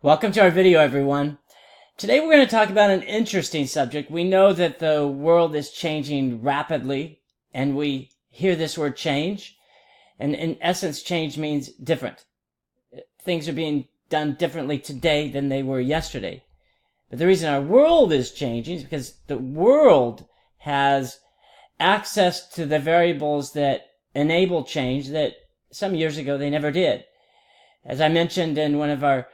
Welcome to our video, everyone. Today we're going to talk about an interesting subject. We know that the world is changing rapidly, and we hear this word change, and in essence, change means different. Things are being done differently today than they were yesterday. But the reason our world is changing is because the world has access to the variables that enable change that some years ago they never did. As I mentioned in one of our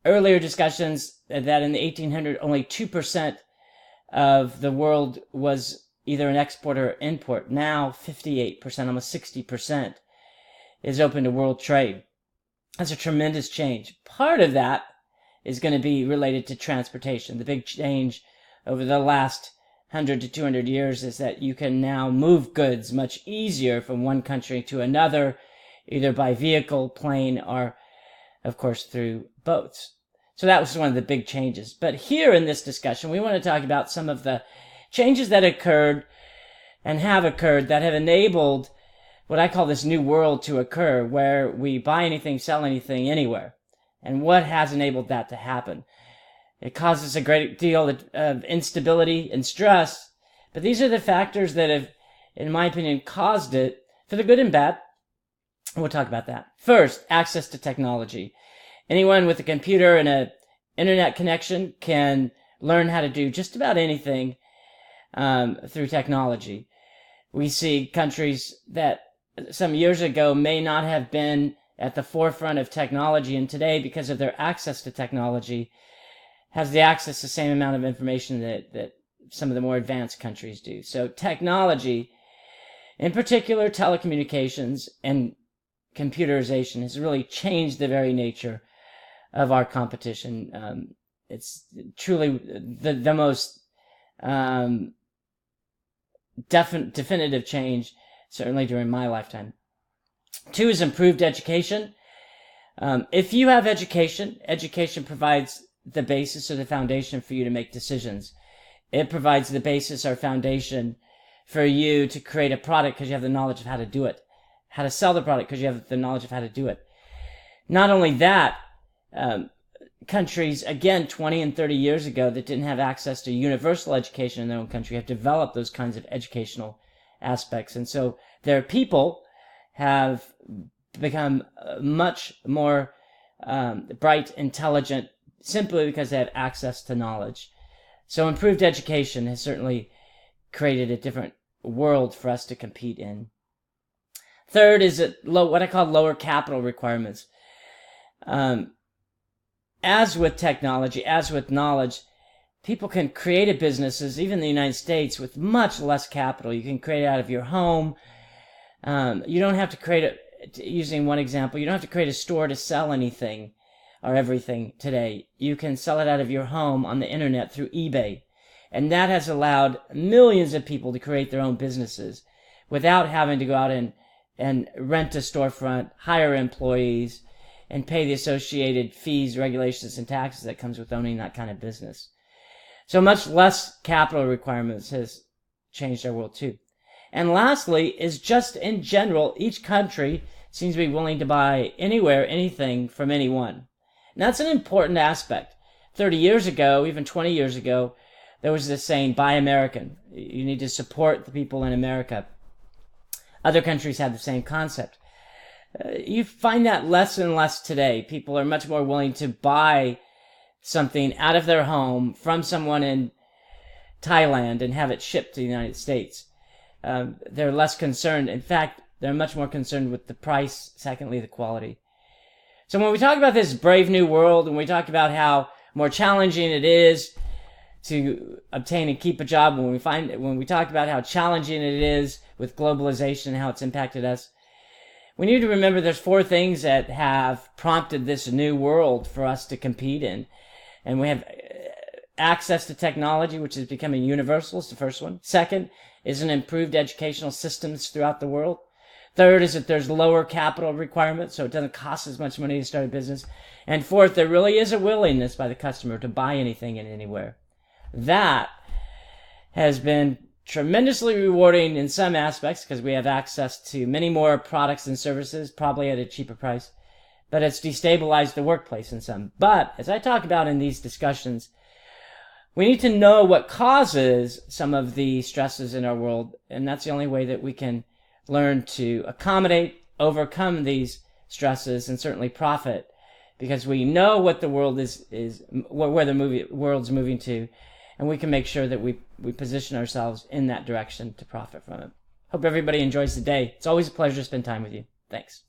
earlier discussions, that in the 1800s, only 2% of the world was either an export or import. Now, 58%, almost 60%, is open to world trade. That's a tremendous change. Part of that is going to be related to transportation. The big change over the last 100 to 200 years is that you can now move goods much easier from one country to another, either by vehicle, plane, or, of course, through boats. So that was one of the big changes. But here in this discussion, we want to talk about some of the changes that occurred and have occurred that have enabled what I call this new world to occur, where we buy anything, sell anything, anywhere. And what has enabled that to happen? It causes a great deal of instability and stress, but these are the factors that have, in my opinion, caused it, for the good and bad. We'll talk about that. First, access to technology. Anyone with a computer and an internet connection can learn how to do just about anything through technology. We see countries that some years ago may not have been at the forefront of technology, and today, because of their access to technology, has the access to the same amount of information that some of the more advanced countries do. So technology, in particular telecommunications and computerization, has really changed the very nature of our competition. It's truly the most definitive change, certainly during my lifetime. Two is improved education. If you have education, education provides the basis or the foundation for you to make decisions. It provides the basis or foundation for you to create a product because you have the knowledge of how to do it, how to sell the product because you have the knowledge of how to do it. Not only that, countries, again, 20 and 30 years ago that didn't have access to universal education in their own country have developed those kinds of educational aspects. And so their people have become much more bright, intelligent, simply because they have access to knowledge. So improved education has certainly created a different world for us to compete in. Third is what I call lower capital requirements. As with technology, as with knowledge, people can create businesses, even in the United States, with much less capital. You can create it out of your home. You don't have to create it, using one example, you don't have to create a store to sell anything or everything today. You can sell it out of your home on the internet through eBay. And that has allowed millions of people to create their own businesses without having to go out and rent a storefront, hire employees, and pay the associated fees, regulations, and taxes that comes with owning that kind of business. So much less capital requirements has changed our world too. And lastly is just in general, each country seems to be willing to buy anywhere, anything from anyone. And that's an important aspect. 30 years ago, even 20 years ago, there was this saying, buy American. You need to support the people in America. Other countries had the same concept. You find that less and less today. People are much more willing to buy something out of their home from someone in Thailand and have it shipped to the United States. They're less concerned. In fact, they're much more concerned with the price, secondly, the quality. So when we talk about this brave new world, and we talk about how more challenging it is to obtain and keep a job, when we talk about how challenging it is with globalization and how it's impacted us, we need to remember there's four things that have prompted this new world for us to compete in. And we have access to technology, which is becoming universal, is the first one. Second is an improved educational systems throughout the world. Third is that there's lower capital requirements, so it doesn't cost as much money to start a business. And fourth, there really is a willingness by the customer to buy anything and anywhere. That has been tremendously rewarding in some aspects because we have access to many more products and services, probably at a cheaper price. but it's destabilized the workplace in some. But as I talk about in these discussions, we need to know what causes some of the stresses in our world, and that's the only way that we can learn to accommodate, overcome these stresses, and certainly profit, because we know what the world is where the world's moving to, and we can make sure that we position ourselves in that direction to profit from it. Hope everybody enjoys the day. It's always a pleasure to spend time with you. Thanks.